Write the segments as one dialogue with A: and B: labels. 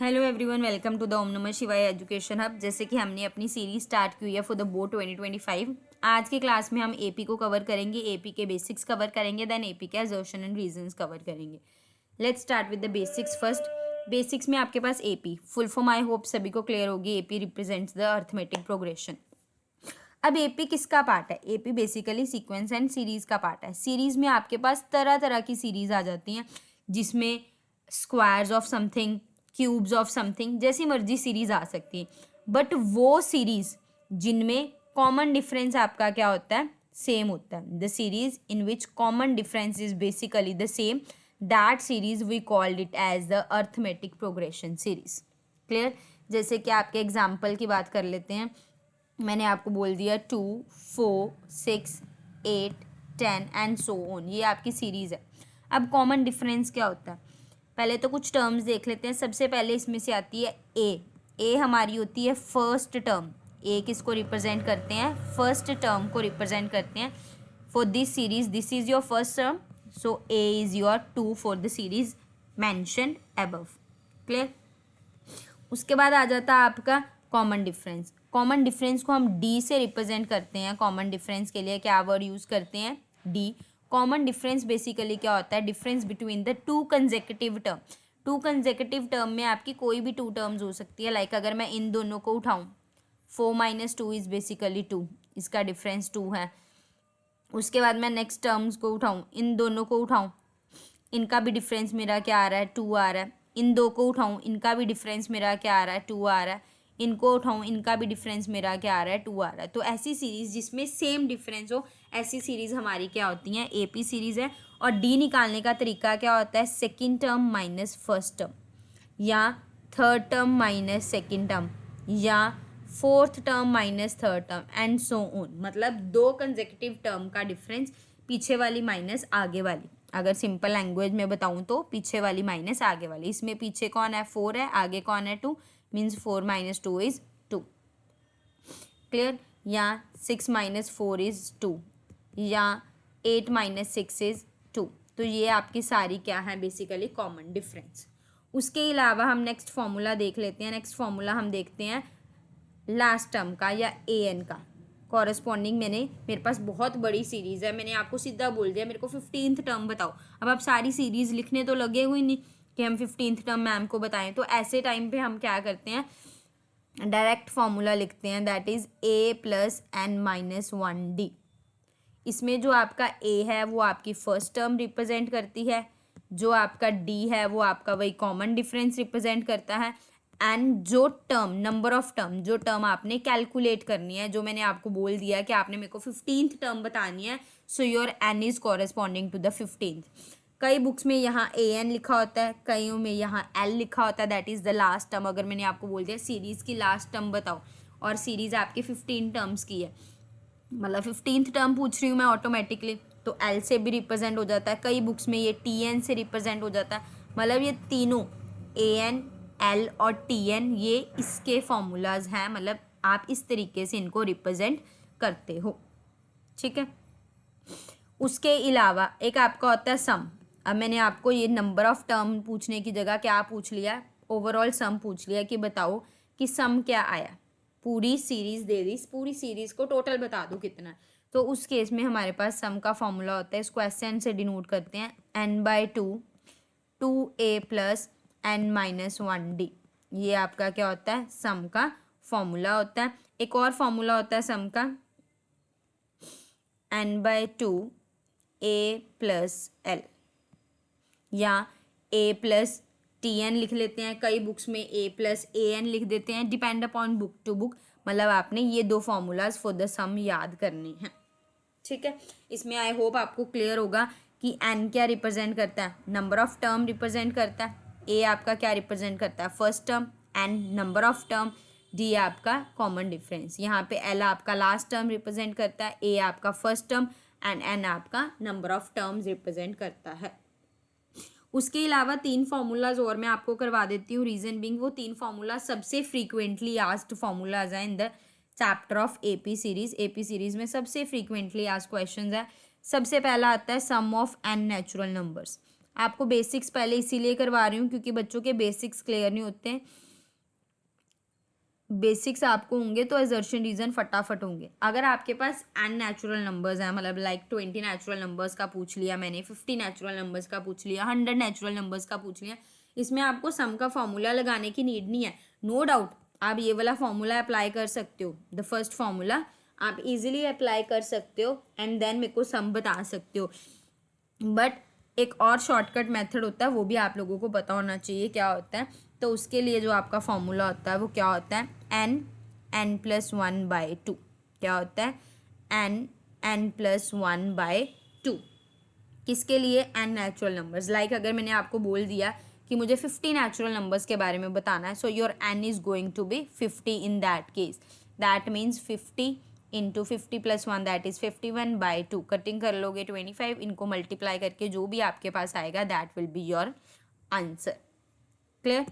A: Hello everyone, welcome to the Om Namah Shivaya education hub. जैसे कि हमने अपनी सीरीज स्टार्ट की हुई है फॉर द बोर्ड 2025। आज की क्लास में हम एपी को कवर करेंगे, एपी के बेसिक्स कवर करेंगे, देन एपी के असर्शन एंड रीजंस कवर करेंगे। Let's start with the basics first. Basics में आपके पास AP full form I hope सभी को क्लियर होगी। AP represents the arithmetic progression. अब एपी किसका पार्ट है? AP basically sequence and series का पार्ट है। सीरीज में आपके पास तरह तरह की सीरीज आ जाती हैं, जिसमें squares of something, cubes of something, जैसी मर्जी सीरीज आ सकती है। बट वो सीरीज जिनमें कॉमन डिफरेंस आपका क्या होता है? सेम होता है। The series in which common difference is basically the same, that series we called it as the arithmetic progression series. Clear? जैसे कि आपके एग्जाम्पल की बात कर लेते हैं। मैंने आपको बोल दिया 2, 4, 6, 8, 10 एंड सो ऑन, ये आपकी सीरीज़ है। अब कॉमन डिफरेंस क्या होता है? पहले तो कुछ टर्म्स देख लेते हैं। सबसे पहले इसमें से आती है ए हमारी होती है फर्स्ट टर्म। ए किसको रिप्रेजेंट करते हैं? फर्स्ट टर्म को रिप्रेजेंट करते हैं। For this series this is your first term, so A is your 2 for the series mentioned above. Clear? उसके बाद आ जाता है आपका कॉमन डिफरेंस। कॉमन डिफरेंस को हम डी से रिप्रेजेंट करते हैं। कॉमन डिफरेंस के लिए क्या वर्ड यूज़ करते हैं? डी। कॉमन डिफरेंस बेसिकली क्या होता है? Difference between the two consecutive term. To consecutive term में आपकी कोई भी टू टर्म्स हो सकती है। लाइक अगर मैं इन दोनों को उठाऊँ, 4 - 2 इज़ बेसिकली 2, इसका डिफरेंस 2 है। उसके बाद मैं नेक्स्ट टर्म्स को उठाऊँ, इन दोनों को उठाऊँ, इनका भी डिफरेंस मेरा क्या आ रहा है? 2 आ रहा है। इन दो को उठाऊँ, इनका भी डिफरेंस मेरा क्या आ रहा है? 2 आ रहा है। इनको उठाऊँ, इनका भी डिफरेंस मेरा क्या आ रहा है? 2 आ रहा है। तो ऐसी सीरीज़ जिसमें सेम डिफरेंस हो, ऐसी सीरीज़ हमारी क्या होती हैं? एपी सीरीज़ है। और डी निकालने का तरीका क्या होता है? Second term minus first term, या third term minus second term, या fourth term minus third term and so on. मतलब दो कंसेक्यूटिव टर्म का डिफरेंस, पीछे वाली माइनस आगे वाली। अगर सिंपल लैंग्वेज में बताऊँ तो पीछे वाली माइनस आगे वाली। इसमें पीछे कौन है? 4 है, आगे कौन है? 2। Means 4 - 2 is 2। क्लियर? या 6 - 4 इज 2, या 8 - 6 इज 2। तो ये आपकी सारी क्या है? Basically common difference. उसके अलावा हम नेक्स्ट फॉर्मूला देख लेते हैं। नेक्स्ट फॉर्मूला हम देखते हैं लास्ट टर्म का, या ए एन का कॉरस्पॉन्डिंग। मेरे पास बहुत बड़ी सीरीज़ है, मैंने आपको सीधा बोल दिया मेरे को 15th टर्म बताओ। अब आप सारी सीरीज़ लिखने तो लगे हुए नहीं कि हम 15th टर्म मैम को बताएं। तो ऐसे टाइम पे हम क्या करते हैं? डायरेक्ट फॉर्मूला लिखते हैं, that is a + n - 1d। इसमें जो आपका ए है वो आपकी फर्स्ट टर्म रिप्रेजेंट करती है, जो आपका डी है वो आपका वही कॉमन डिफरेंस रिप्रेजेंट करता है, एंड जो टर्म, नंबर ऑफ टर्म, जो टर्म आपने कैलकुलेट करनी है, जो मैंने आपको बोल दिया कि आपने मेरे को 15th टर्म बतानी है, so your n is corresponding to the 15th। कई बुक्स में यहाँ ए एन लिखा होता है, कईयों में यहाँ एल लिखा होता है, that is the last term. अगर मैंने आपको बोल दिया सीरीज़ की लास्ट टर्म बताओ, और सीरीज़ आपकी 15 टर्म्स की है, मतलब 15th टर्म पूछ रही हूँ मैं ऑटोमेटिकली, तो एल से भी रिप्रेजेंट हो जाता है। कई बुक्स में ये टी एन से रिप्रेजेंट हो जाता है। मतलब ये तीनों ए एन, एल और टी एन, ये इसके फॉर्मूलाज हैं। मतलब आप इस तरीके से इनको रिप्रेजेंट करते हो। ठीक है? उसके अलावा एक आपका होता है सम। अब मैंने आपको ये नंबर ऑफ टर्म पूछने की जगह क्या पूछ लिया? ओवरऑल सम पूछ लिया कि बताओ कि सम क्या आया। पूरी सीरीज दे दी, पूरी सीरीज को टोटल बता दो कितना है। तो उस केस में हमारे पास सम का फॉर्मूला होता है, इसको एन से डिनोट करते हैं, n/2 2a + n - 1d। ये आपका क्या होता है? सम का फॉर्मूला होता है। एक और फॉर्मूला होता है सम का, n/2 a + l, या a + tn लिख लेते हैं। कई बुक्स में a + an लिख देते हैं, depend upon book to book. मतलब आपने ये दो फॉर्मूलाज फॉर द सम याद करने हैं। ठीक है? इसमें आई होप आपको क्लियर होगा कि n क्या रिप्रेजेंट करता है? नंबर ऑफ टर्म रिप्रेजेंट करता है। a आपका क्या रिप्रेजेंट करता है? First term. n number of term. d आपका कॉमन डिफरेंस। यहाँ पे l आपका लास्ट टर्म रिप्रेजेंट करता है, a आपका फर्स्ट टर्म, एंड n आपका नंबर ऑफ टर्म्स रिप्रेजेंट करता है। उसके अलावा 3 फार्मूलाज और मैं आपको करवा देती हूँ। रीजन बिंग, वो 3 फार्मूला सबसे फ्रीक्वेंटली आस्क्ड फार्मूलाज हैं in the chapter of AP series. AP series में सबसे फ्रीक्वेंटली आस्क्ड क्वेश्चंस है। सबसे पहला आता है सम ऑफ n नेचुरल नंबर्स। आपको बेसिक्स पहले इसीलिए करवा रही हूँ क्योंकि बच्चों के बेसिक्स क्लियर नहीं होते हैं। बेसिक्स आपको होंगे तो असर्शन रीजन फटाफट होंगे। अगर आपके पास एन नेचुरल नंबर्स हैं, मतलब लाइक 20 नेचुरल नंबर्स का पूछ लिया मैंने, 50 नेचुरल नंबर्स का पूछ लिया, 100 नेचुरल नंबर्स का पूछ लिया, इसमें आपको सम का फॉर्मूला लगाने की नीड नहीं है। नो डाउट आप ये वाला फॉर्मूला अप्लाई कर सकते हो, द फर्स्ट फॉर्मूला आप इजीली अप्लाई कर सकते हो एंड देन मेरे को सम बता सकते हो। बट एक और शॉर्टकट मेथड होता है, वो भी आप लोगों को पता होना चाहिए क्या होता है। तो उसके लिए जो आपका फॉर्मूला होता है वो क्या होता है, n+1/2। क्या होता है, n+1/2। किसके लिए, n नेचुरल नंबर्स। लाइक अगर मैंने आपको बोल दिया कि मुझे 50 नेचुरल नंबर्स के बारे में बताना है, so your n is going to be 50 in that case. That means 50 into 50 + 1 that is 51/2। Cutting कर लोगे 25, इनको मल्टीप्लाई करके जो भी आपके पास आएगा that will be your answer. Clear.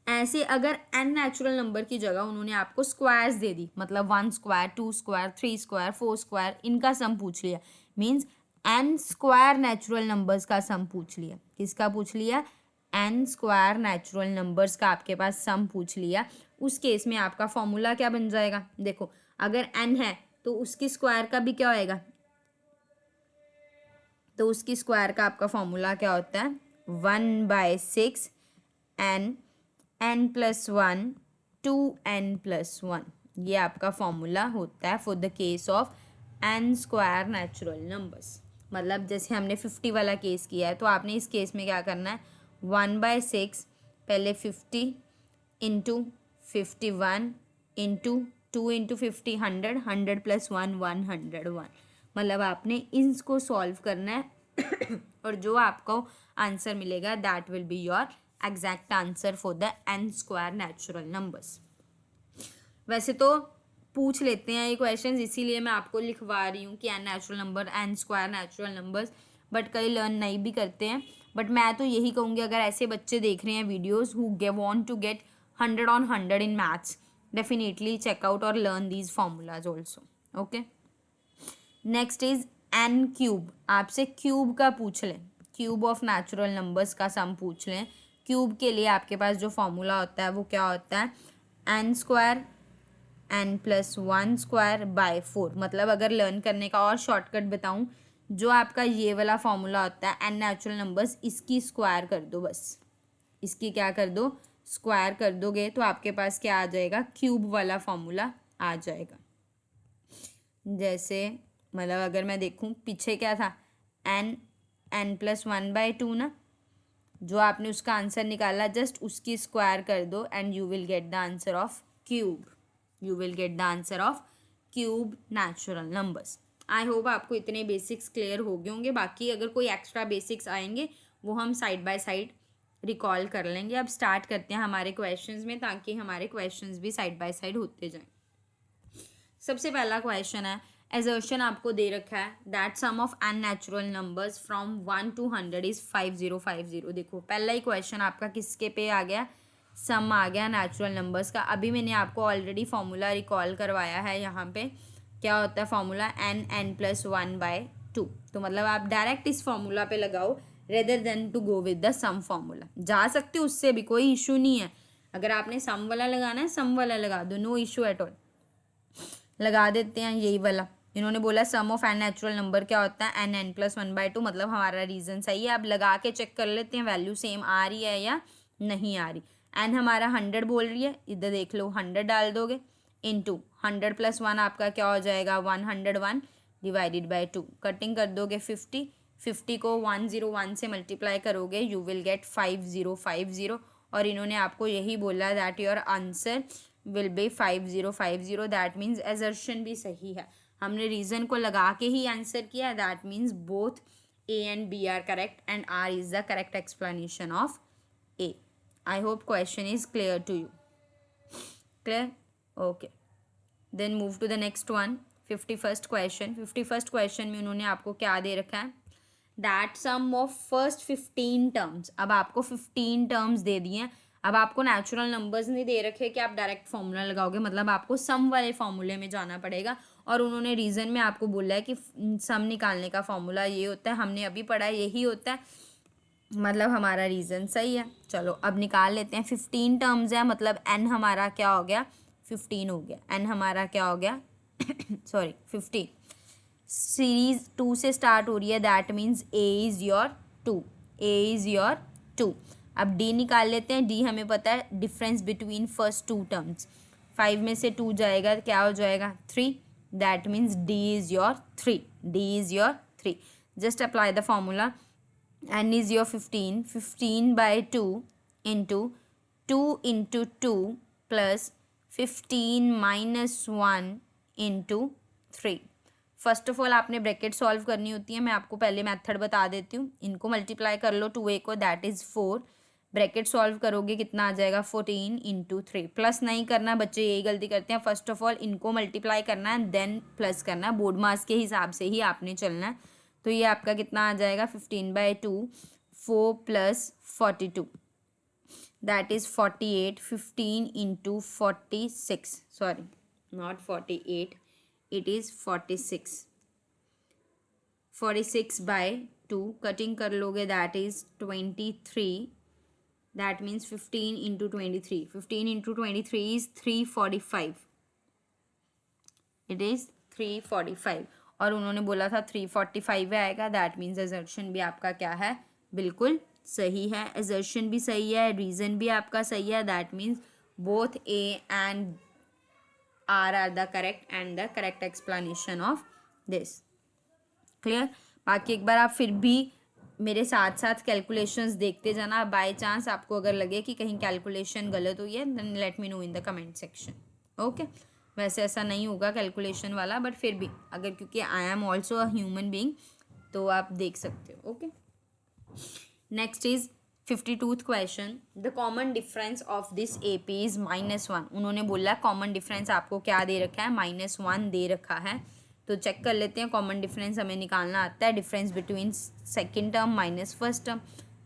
A: ऐसे अगर n नेचुरल नंबर की जगह उन्होंने आपको स्क्वायर्स दे दी, मतलब 1 स्क्वायर, 2 स्क्वायर, 3 स्क्वायर, 4 स्क्वायर, इनका सम पूछ लिया, means n square natural numbers का सम पूछ लिया। किसका पूछ लिया, n स्क्वायर नेचुरल नंबर्स का आपके पास सम पूछ लिया। उस केस में आपका फॉर्मूला क्या बन जाएगा, देखो अगर n है तो उसकी स्क्वायर का भी क्या होएगा, तो उसकी स्क्वायर का आपका फॉर्मूला क्या होता है, 1/6 n+1 2n+1। ये आपका फॉर्मूला होता है for the case of n square natural numbers. मतलब जैसे हमने 50 वाला केस किया है तो आपने इस केस में क्या करना है, 1/6 पहले 50 इंटू 51 इंटू 2 इंटू 50 100, 100 + 1 101। मतलब आपने इनको सॉल्व करना है और जो आपको आंसर मिलेगा that will be your exact answer for the n square natural numbers. वैसे तो पूछ लेते हैं ये क्वेश्चंस, इसीलिए मैं आपको लिखवा रही हूँ कि n natural number, n square natural numbers, but कई लर्न नहीं भी करते हैं। बट मैं तो यही कहूँगी अगर ऐसे बच्चे देख रहे हैं videos who want to get 100 on 100 in maths, definitely check out और learn these formulas also. Okay, next is n³। आपसे क्यूब का पूछ लें, क्यूब ऑफ नेचुरल नंबर्स का सम पूछ लें। क्यूब के लिए आपके पास जो फॉर्मूला होता है वो क्या होता है, n² n+1² / 4। मतलब अगर लर्न करने का और शॉर्टकट बताऊं, जो आपका ये वाला फॉर्मूला होता है n नेचुरल नंबर्स, इसकी स्क्वायर कर दो बस, इसकी क्या कर दो, स्क्वायर कर दोगे तो आपके पास क्या आ जाएगा, क्यूब वाला फॉर्मूला आ जाएगा। जैसे मतलब अगर मैं देखूं पीछे क्या था, n+1/2 ना, जो आपने उसका आंसर निकाला जस्ट उसकी स्क्वायर कर दो and you will get the answer of cube, you will get the answer of cube natural numbers. I hope आपको इतने बेसिक्स क्लियर हो गए होंगे। बाकी अगर कोई एक्स्ट्रा बेसिक्स आएंगे वो हम साइड बाय साइड रिकॉल कर लेंगे। अब स्टार्ट करते हैं हमारे क्वेश्चंस में, ताकि हमारे क्वेश्चंस भी साइड बाय साइड होते जाएं। सबसे पहला क्वेश्चन है, assertion आपको दे रखा है that sum of n natural numbers from 1 to 100 is 5050। देखो पहला ही क्वेश्चन आपका किसके पे आ गया, सम आ गया नेचुरल नंबर्स का। अभी मैंने आपको ऑलरेडी फॉर्मूला रिकॉल करवाया है, यहाँ पे क्या होता है फॉर्मूला, n+1/2। तो मतलब आप डायरेक्ट इस फॉर्मूला पे लगाओ rather than to go with the sum formula. जा सकते हो उससे भी, कोई इशू नहीं है। अगर आपने सम वाला लगाना है सम वाला लगा दो, नो इशू एट ऑल। लगा देते हैं यही वाला। इन्होंने बोला सम ऑफ n नेचुरल नंबर क्या होता है, n+1/2। मतलब हमारा रीजन सही है। अब लगा के चेक कर लेते हैं वैल्यू सेम आ रही है या नहीं आ रही। n हमारा 100 बोल रही है, इधर देख लो 100 डाल दोगे, इंटू 100 + 1 आपका क्या हो जाएगा, 101 / 2। कटिंग कर दोगे 50, 50 को 101 से मल्टीप्लाई करोगे यू विल गेट 5050। और इन्होंने आपको यही बोला that your answer will be 5050। That means assertion भी सही है, हमने रीजन को लगा के ही आंसर किया। That means both A and B are correct and R is the correct explanation of A. I hope question is clear to you. Clear, okay. Then move to the next one, 51st question. 51st question में उन्होंने आपको क्या दे रखा है, that sum of first 15 terms. अब आपको 15 terms दे दिए हैं। अब आपको नेचुरल नंबर्स नहीं दे रखे कि आप डायरेक्ट फॉर्मूला लगाओगे, मतलब आपको सम वाले फॉर्मूले में जाना पड़ेगा। और उन्होंने रीज़न में आपको बोला है कि सम निकालने का फॉर्मूला ये होता है, हमने अभी पढ़ा है यही होता है। मतलब हमारा रीज़न सही है। चलो अब निकाल लेते हैं। 15 टर्म्स है, मतलब एन हमारा क्या हो गया, 15 हो गया। एन हमारा क्या हो गया सॉरी 15। सीरीज 2 से स्टार्ट हो रही है, that means A is your 2, A is your 2। अब डी निकाल लेते हैं। डी हमें पता है difference between first two terms, 5 में से 2 जाएगा क्या हो जाएगा 3, that means D is your 3, D is your 3। Just apply the formula. n is your 15, 15 by 2 into 2 into 2 plus 15 minus 1 into 3। First of all आपने ब्रैकेट सॉल्व करनी होती है, मैं आपको पहले मेथड बता देती हूँ। इनको मल्टीप्लाई कर लो 2a को, दैट इज़ 4। ब्रैकेट सॉल्व करोगे कितना आ जाएगा 14 इंटू 3। प्लस नहीं करना, बच्चे यही गलती करते हैं। फर्स्ट ऑफ ऑल इनको मल्टीप्लाई करना है देन प्लस करना है, बोर्ड मार्क्स के हिसाब से ही आपने चलना है। तो ये आपका कितना आ जाएगा 15/2, 4 + 42, that is 48। 15 into 46, sorry not 48, it is 46। 46/2 cutting कर लोगे, that is 23। That means 15 into 23, 15 into 23 is 345, it is 345। और उन्होंने बोला था 345 आएगा, दैट मीन्स असर्शन भी आपका क्या है, बिल्कुल सही है। असर्शन भी सही है, रीज़न भी आपका सही है, that means both A and R the correct and the correct explanation of this. Clear. बाकी एक बार आप फिर भी मेरे साथ साथ कैलकुलेशंस देखते जाना। बाय चांस आपको अगर लगे कि कहीं कैलकुलेशन गलत हुई है, then let me know in the comment section. Okay, वैसे ऐसा नहीं होगा कैलकुलेशन वाला, बट फिर भी अगर, क्योंकि I am also a human being, तो आप देख सकते हो। Okay, next is 52th question. The common difference of this AP is -1। उन्होंने बोला कॉमन डिफरेंस आपको क्या दे रखा है, -1 दे रखा है। तो चेक कर लेते हैं। कॉमन डिफरेंस हमें निकालना आता है, difference between second term minus first term.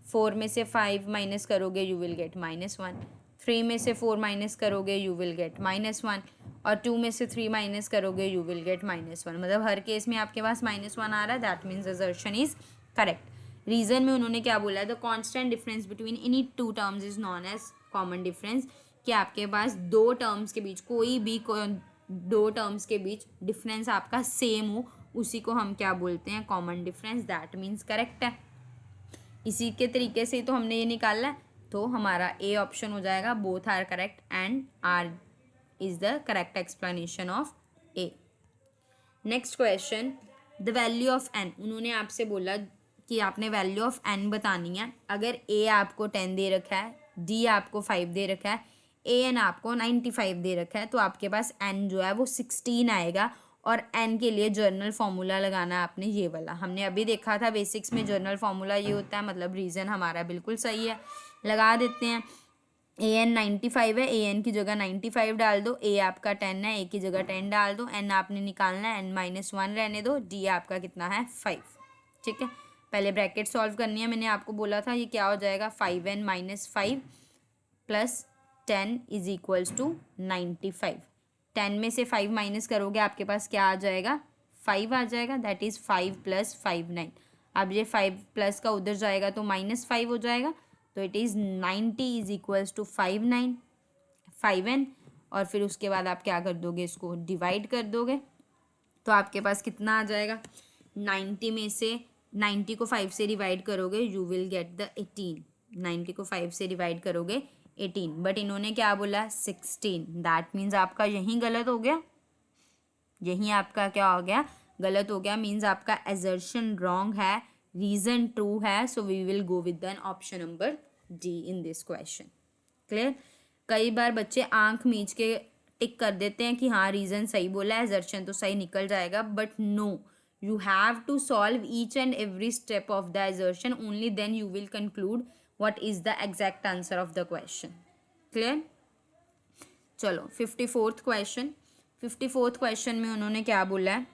A: 4 में से 5 माइनस करोगे यू विल गेट -1, 3 में से 4 माइनस करोगे यू विल गेट -1, और 2 में से 3 माइनस करोगे यू विल गेट -1। मतलब हर केस में आपके पास -1 आ रहा है, that means assertion is correct. Reason में उन्होंने क्या बोला है, the constant difference between any two terms is known as common difference. कि आपके पास दो टर्म्स के बीच, कोई भी दो टर्म्स के बीच डिफरेंस आपका सेम हो, उसी को हम क्या बोलते हैं, common difference. That means correct है। इसी के तरीके से तो हमने ये निकाला है, तो हमारा ए ऑप्शन हो जाएगा, both are correct and R is the correct explanation of A. Next question, the value of n. उन्होंने आपसे बोला कि आपने वैल्यू ऑफ एन बतानी है। अगर ए आपको 10 दे रखा है, डी आपको 5 दे रखा है, ए एन आपको 95 दे रखा है, तो आपके पास एन जो है वो 16 आएगा। और एन के लिए जर्नल फार्मूला लगाना है आपने, ये वाला हमने अभी देखा था बेसिक्स में। जर्नल फार्मूला ये होता है, मतलब रीज़न हमारा बिल्कुल सही है। लगा देते हैं। ए एन 95 है, ए एन की जगह 95 डाल दो। ए आपका 10 है, ए की जगह 10 डाल दो। एन आपने निकालना है, एन -1 रहने दो। डी आपका कितना है 5। ठीक है, पहले ब्रैकेट सॉल्व करनी है। मैंने आपको बोला था ये क्या हो जाएगा, 5n - 5 plus 10 is equals to 95। 10 में से 5 माइनस करोगे आपके पास क्या आ जाएगा, 5 आ जाएगा। That is 5 + 5 9। अब ये 5 प्लस का उधर जाएगा तो -5 हो जाएगा। तो it is 90 is equals to 5n। और फिर उसके बाद आप क्या कर दोगे, इसको डिवाइड कर दोगे, तो आपके पास कितना आ जाएगा, 90 में से 90 को 5 से डिवाइड करोगे यू विल गेट द 18। 90 को 5 से डिवाइड करोगे 18, बट इन्होंने क्या बोला 16। दैट मीन्स आपका यहीं गलत हो गया, यहीं आपका क्या हो गया, गलत हो गया। मीन्स आपका एजर्शन रॉन्ग है, रीजन ट्रू है। So we will go with an option number D in this question. Clear. कई बार बच्चे आंख मीच के टिक कर देते हैं कि हाँ रीजन सही बोला है, एजर्शन तो सही निकल जाएगा, but no, you have to solve each and every step of the assertion, only then you will conclude what is the exact answer of the question. Clear? चलो 54th क्वेश्चन। 54th क्वेश्चन में उन्होंने क्या बोला है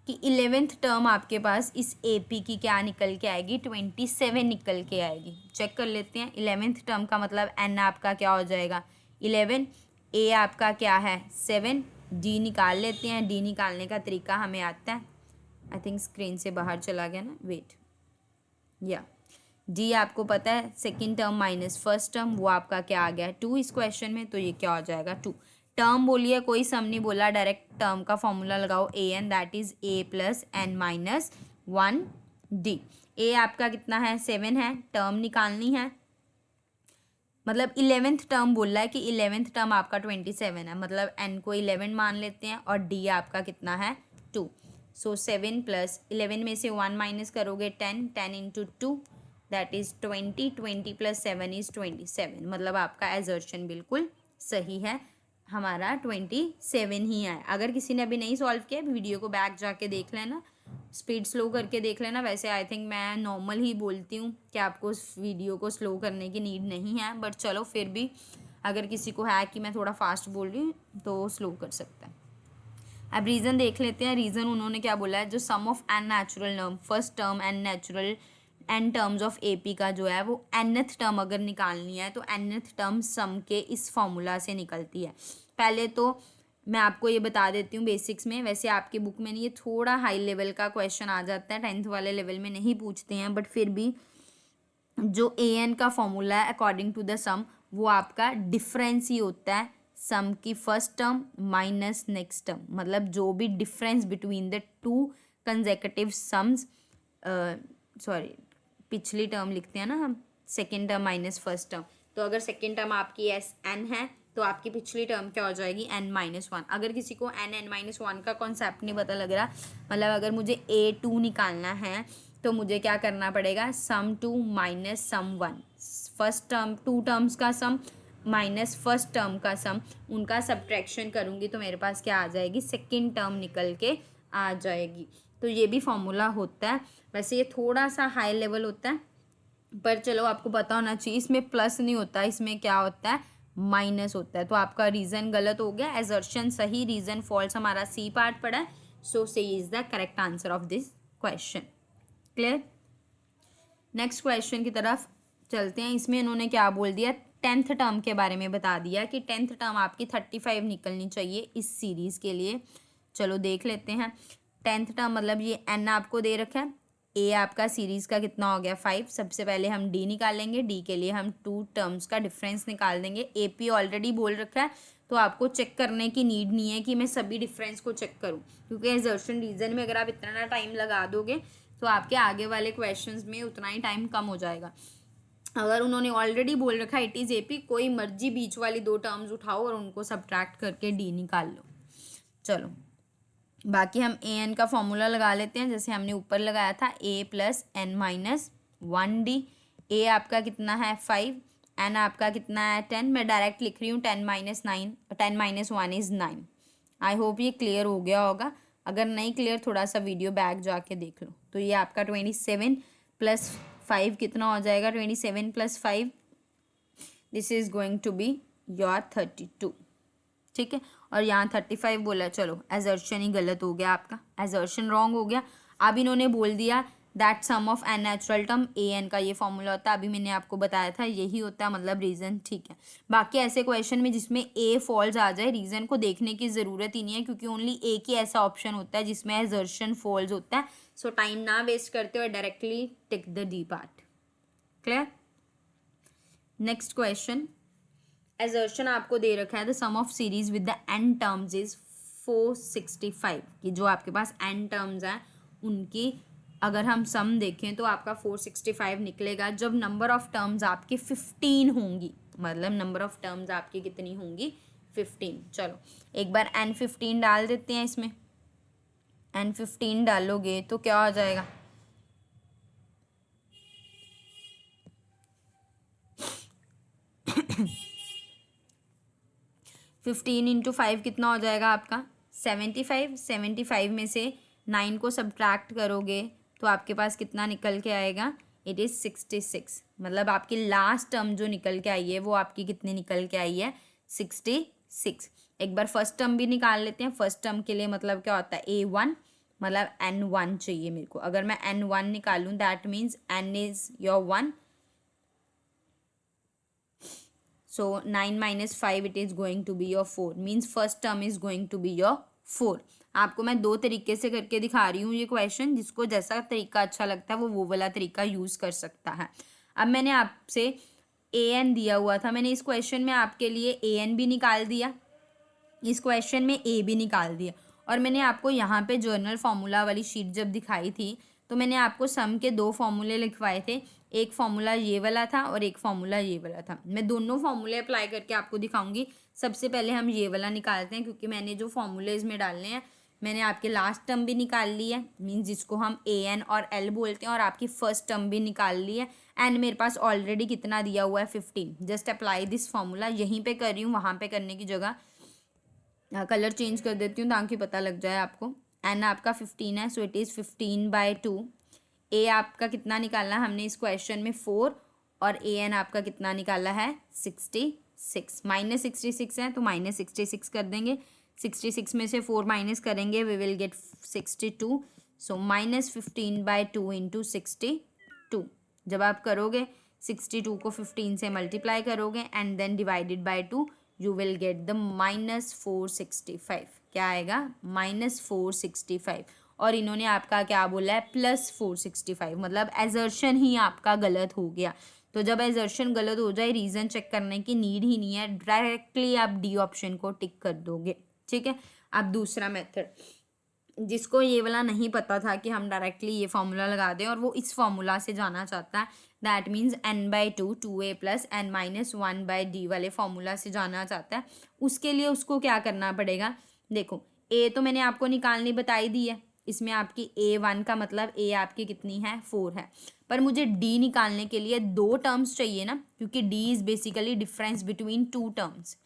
A: कि 11th term आपके पास इस AP की क्या निकल के आएगी, 27 निकल के आएगी। चेक कर लेते हैं। 11th टर्म का मतलब n आपका क्या हो जाएगा 11, A आपका क्या है 7, डी निकाल लेते हैं। डी निकालने का तरीका हमें आता है। आई थिंक स्क्रीन से बाहर चला गया ना, वेट, या डी आपको पता है second term minus first term, वो आपका क्या आ गया 2 इस क्वेश्चन में, तो ये क्या हो जाएगा 2। टर्म बोलिए, कोई सम नहीं बोला, डायरेक्ट टर्म का फॉर्मूला लगाओ a n, that is a plus n minus 1 d. A आपका कितना है 7 है, टर्म निकालनी है, मतलब 11th टर्म बोल रहा है कि 11th टर्म आपका 27 है, मतलब एन को 11 मान लेते हैं और डी आपका कितना है 2। सो 7 प्लस 11 में से 1 माइनस करोगे 10, 10 into 2 that is 20, 20 plus 7 is 27, मतलब आपका एजर्शन बिल्कुल सही है, हमारा 27 ही है। अगर किसी ने अभी नहीं सॉल्व किया वीडियो को बैक जाके देख लेना, स्पीड स्लो करके देख लेना। वैसे आई थिंक मैं नॉर्मल ही बोलती हूँ कि आपको उस वीडियो को स्लो करने की नीड नहीं है, बट चलो फिर भी अगर किसी को है कि मैं थोड़ा फास्ट बोल रही हूँ तो स्लो कर सकता है। अब रीज़न देख लेते हैं। रीज़न उन्होंने क्या बोला है, जो sum of n natural term, first term n natural n terms of AP का जो है वो nth टर्म अगर निकालनी है तो nth टर्म सम के इस फॉर्मूला से निकलती है। पहले तो मैं आपको ये बता देती हूँ बेसिक्स में, वैसे आपकी बुक में नहीं, ये थोड़ा हाई लेवल का क्वेश्चन आ जाता है, 10th वाले लेवल में नहीं पूछते हैं, बट फिर भी जो ए एन का फॉर्मूला है अकॉर्डिंग टू द सम, वो आपका डिफरेंस ही होता है सम की first term minus next term, मतलब जो भी difference between the two consecutive sums, sorry पिछली टर्म लिखते हैं ना हम, second term minus first term, तो अगर सेकेंड टर्म आपकी एस एन है तो आपकी पिछली टर्म क्या हो जाएगी एन माइनस 1। अगर किसी को एन माइनस 1 का कॉन्सेप्ट नहीं पता लग रहा, मतलब अगर मुझे A2 निकालना है तो मुझे क्या करना पड़ेगा, सम 2 minus sum 1, first term 2 terms का सम माइनस फर्स्ट टर्म का सम, उनका सब्ट्रैक्शन करूँगी तो मेरे पास क्या आ जाएगी, सेकेंड टर्म निकल के आ जाएगी। तो ये भी फॉर्मूला होता है, वैसे ये थोड़ा सा हाई लेवल होता है, पर चलो आपको पता होना चाहिए, इसमें प्लस नहीं होता, इसमें क्या होता है माइनस होता है। तो आपका रीज़न गलत हो गया, एजर्शन सही, रीज़न फॉल्स, हमारा सी पार्ट पड़ा है। So C is the correct answer of this question. Clear. Next question की तरफ चलते हैं। इसमें इन्होंने क्या बोल दिया, 10th टर्म के बारे में बता दिया कि 10th टर्म आपकी 35 निकलनी चाहिए इस सीरीज़ के लिए। चलो देख लेते हैं। 10th टर्म मतलब ये एन आपको दे रखा है, ए आपका सीरीज़ का कितना हो गया 5। सबसे पहले हम डी निकालेंगे, डी के लिए हम 2 टर्म्स का डिफरेंस निकाल देंगे। ए पी ऑलरेडी बोल रखा है तो आपको चेक करने की नीड नहीं है कि मैं सभी डिफरेंस को चेक करूं, क्योंकि एजर्शन रीजन में अगर आप इतना टाइम लगा दोगे तो आपके आगे वाले क्वेश्चंस में उतना ही टाइम कम हो जाएगा। अगर उन्होंने ऑलरेडी बोल रखा है इट इज़ एपी, कोई मर्जी बीच वाली 2 टर्म्स उठाओ और उनको सब्ट्रैक्ट करके डी निकाल लो। चलो बाकी हम ए एन का फॉर्मूला लगा लेते हैं, जैसे हमने ऊपर लगाया था ए plus n minus 1 d. A आपका कितना है 5, एन आपका कितना है 10, मैं डायरेक्ट लिख रही हूँ 10 minus 9, 10 minus 1 is 9। I hope ये क्लियर हो गया होगा, अगर नहीं क्लियर थोड़ा सा वीडियो बैक जाके देख लो। तो ये आपका 27 प्लस 5 कितना हो जाएगा, 27 plus 5 this is going to be your 32। ठीक है, और यहाँ 35 बोला, चलो एजर्शन ही गलत हो गया आपका, एजर्शन रॉन्ग हो गया। अब इन्होंने बोल दिया that sum of n natural term a n का ये फॉर्मूला होता है, अभी मैंने आपको बताया था यही होता है, मतलब रीज़न ठीक है। बाकी ऐसे क्वेश्चन में जिसमें ए फॉल्स आ जाए रीज़न को देखने की ज़रूरत ही नहीं है, क्योंकि ओनली एक ही ऐसा ऑप्शन होता है जिसमें एजर्शन फॉल्स होता है। सो टाइम ना वेस्ट करते हुए directly tick the D part. Clear. Next question, assertion आपको दे रखा है the sum of series with the n terms is 465, कि जो आपके पास एन टर्म्स हैं उनकी अगर हम सम देखें तो आपका 465 निकलेगा जब नंबर ऑफ टर्म्स आपकी 15 होंगी, मतलब नंबर ऑफ टर्म्स आपकी कितनी होंगी 15। चलो एक बार एन 15 डाल देते हैं इसमें, एन 15 डालोगे तो क्या हो जाएगा, फिफ्टीन इंटू 5 कितना हो जाएगा आपका 75। 75 में से 9 को सब्ट्रैक्ट करोगे तो आपके पास कितना निकल के आएगा, इट इज़ 66। मतलब आपकी लास्ट टर्म जो निकल के आई है वो आपकी कितनी निकल के आई है 66। एक बार फर्स्ट टर्म भी निकाल लेते हैं। फर्स्ट टर्म के लिए मतलब क्या होता है A1, मतलब N1 चाहिए मेरे को। अगर मैं N1 निकालूँ that means N is your 1, so 9 minus 5 it is going to be your 4, means first term is going to be your 4। आपको मैं 2 तरीके से करके दिखा रही हूँ ये क्वेश्चन, जिसको जैसा तरीका अच्छा लगता है वो वाला तरीका यूज़ कर सकता है। अब मैंने आपसे ए एन दिया हुआ था, मैंने इस क्वेश्चन में आपके लिए ए एन भी निकाल दिया, इस क्वेश्चन में ए भी निकाल दिया, और मैंने आपको यहाँ पे जर्नल फार्मूला वाली शीट जब दिखाई थी तो मैंने आपको सम के 2 फार्मूले लिखवाए थे, एक फार्मूला ये वाला था और एक फार्मूला ये वाला था। मैं दोनों फार्मूले अप्लाई करके आपको दिखाऊंगी। सबसे पहले हम ये वाला निकालते हैं, क्योंकि मैंने जो फार्मूले इसमें डालने हैं मैंने आपके लास्ट टर्म भी निकाल ली है, मीन्स जिसको हम ए एन और एल बोलते हैं, और आपकी फर्स्ट टर्म भी निकाल ली है। एंड मेरे पास ऑलरेडी कितना दिया हुआ है 15। जस्ट अप्लाई दिस फार्मूला, यहीं पे कर रही हूँ, वहाँ पे करने की जगह कलर चेंज कर देती हूँ ताकि पता लग जाए आपको। एन आपका 15 है, सो इट इज़ 15/2। ए आपका कितना निकाला हमने इस क्वेश्चन में 4, और ए एन आपका कितना निकाला है 66। -66 है तो -66 कर देंगे, 66 में से 4 माइनस करेंगे, we will get 62। So -15/2 into 62। जब आप करोगे 62 को 15 से मल्टीप्लाई करोगे and then divided by 2, you will get the -465। क्या आएगा -465, और इन्होंने आपका क्या बोला है +465, मतलब एजर्शन ही आपका गलत हो गया। तो जब एजर्शन गलत हो जाए रीज़न चेक करने की नीड ही नहीं है, डायरेक्टली आप डी ऑप्शन को टिक कर दोगे। ठीक है, अब दूसरा मेथड, जिसको ये वाला नहीं पता था कि हम डायरेक्टली ये फार्मूला लगा दें और वो इस फार्मूला से जाना चाहता है, that means n/2 2a + n-1/d वाले फार्मूला से जाना चाहता है, उसके लिए उसको क्या करना पड़ेगा। देखो a तो मैंने आपको निकालनी बताई दी है, इसमें आपकी a1 का मतलब a आपकी कितनी है 4 है, पर मुझे d निकालने के लिए 2 टर्म्स चाहिए ना, क्योंकि d is basically difference between 2 terms.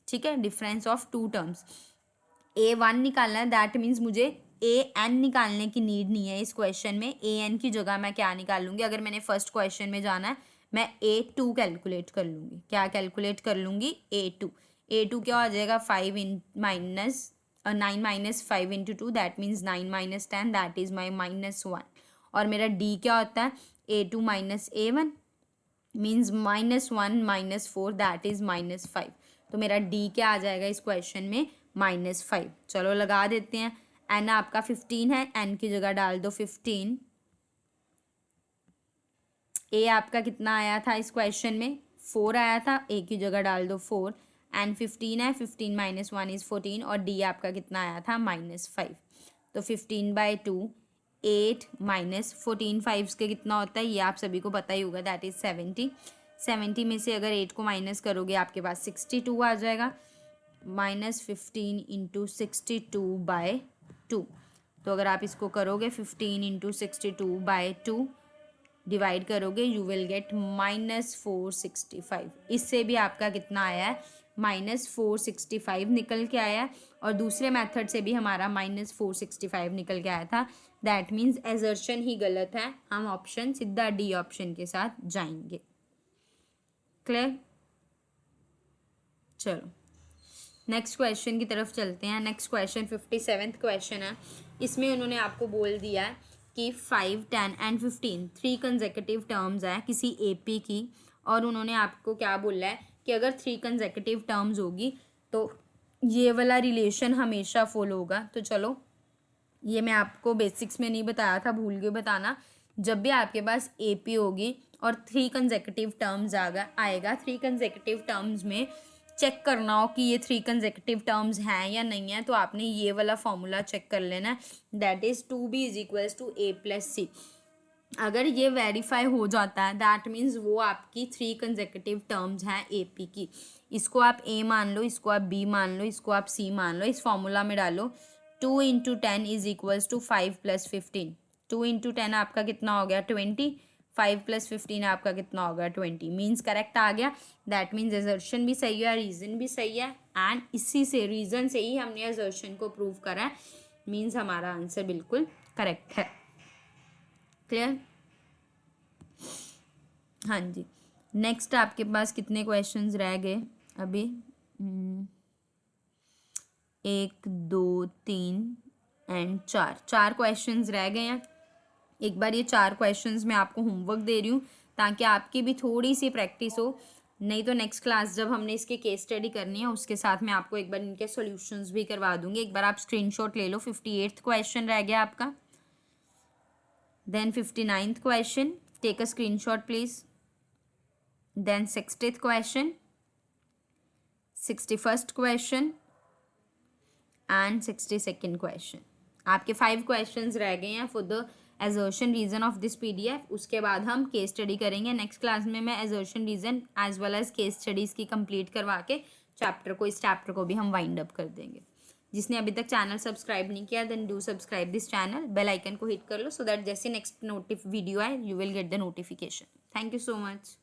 A: ठीक है, डिफरेंस ऑफ 2 टर्म्स। a1 निकालना है, दैट मीन्स मुझे an निकालने की नीड नहीं है इस क्वेश्चन में। an की जगह मैं क्या निकालूंगी, अगर मैंने फर्स्ट क्वेश्चन में जाना है मैं a2 कैलकुलेट कर लूँगी। क्या कैलकुलेट कर लूँगी a2 क्या हो जाएगा 9 - 5 into 2, that means 9 - 10, that is my -1। और मेरा d क्या होता है a2 - a1 means -1 - 4, that is -5। तो मेरा d क्या आ जाएगा इस क्वेश्चन में -5। चलो लगा देते हैं, n आपका 15 है, n की जगह डाल दो 15। a आपका कितना आया था इस क्वेश्चन में 4 आया था, a की जगह डाल दो 4, n 15 है, 15 - 1 इज़ 14, और d आपका कितना आया था -5। तो 15/2 8 - 14 5 के कितना होता है ये आप सभी को पता ही होगा, दैट इज़ 70। 70 में से अगर 8 को माइनस करोगे आपके पास 62 आ जाएगा, -15 इंटू 62/2। तो अगर आप इसको करोगे 15 इंटू 62/2 डिवाइड करोगे, यू विल गेट -465। इससे भी आपका कितना आया है -465 निकल के आया है, और दूसरे मेथड से भी हमारा -465 निकल के आया था। दैट मीन्स एजर्शन ही गलत है, हम ऑप्शन सीधा डी ऑप्शन के साथ जाएंगे। क्लियर, चलो नेक्स्ट क्वेश्चन की तरफ चलते हैं। नेक्स्ट क्वेश्चन 57th क्वेश्चन है। इसमें उन्होंने आपको बोल दिया है कि 5, 10 एंड 15 3 कंसेक्यूटिव टर्म्स है किसी एपी की, और उन्होंने आपको क्या बोला है कि अगर 3 कंसेक्यूटिव टर्म्स होगी तो ये वाला रिलेशन हमेशा फॉलो होगा। तो चलो ये मैं आपको बेसिक्स में नहीं बताया था, भूल के बताना, जब भी आपके पास एपी होगी और 3 कंसेक्यूटिव टर्म्स आएगा 3 कंसेक्यूटिव टर्म्स में चेक करना हो कि ये 3 कंसेक्यूटिव टर्म्स हैं या नहीं है, तो आपने ये वाला फॉर्मूला चेक कर लेना है, that is 2b = a + c। अगर ये वेरीफाई हो जाता है दैट मीन्स वो आपकी 3 कंसेक्यूटिव टर्म्स हैं एपी की। इसको आप a मान लो, इसको आप b मान लो, इसको आप c मान लो, इस फॉर्मूला में डालो। 2 × 10 = 5 + 15। 2 × 10 आपका कितना हो गया 20, 5 + 15 आपका कितना होगा 20, मीन्स करेक्ट आ गया। दैट मीन्स एजर्शन भी सही है, रीज़न भी सही है, एंड इसी से रीज़न से ही हमने एजर्शन को प्रूव करा है, मीन्स हमारा आंसर बिल्कुल करेक्ट है। क्लियर, हाँ जी। नेक्स्ट आपके पास कितने क्वेश्चंस रह गए अभी 1 2 3 एंड 4 क्वेश्चंस रह गए हैं। एक बार ये 4 क्वेश्चंस मैं आपको होमवर्क दे रही हूँ ताकि आपकी भी थोड़ी सी प्रैक्टिस हो, नहीं तो नेक्स्ट क्लास जब हमने इसकी केस स्टडी करनी है उसके साथ मैं आपको एक बार इनके सॉल्यूशंस भी करवा दूंगी। एक बार आप स्क्रीनशॉट ले लो। 58th क्वेश्चन रह गया आपका, देन 59th क्वेश्चन, take a screenshot please. Then 60th question, 61st question and 62nd question. आपके 5 क्वेश्चंस रह गए हैं for the assertion reason of this PDF. उसके बाद हम केस स्टडी करेंगे. नेक्स्ट क्लास में मैं assertion reason as well as case studies की कंप्लीट करवा के इस चैप्टर को भी हम वाइंड अप कर देंगे. जिसने अभी तक चैनल सब्सक्राइब नहीं किया then do subscribe this channel. Bell icon को हिट कर लो सो दैट जैसे नेक्स्ट वीडियो आए you will get the notification. Thank you so much.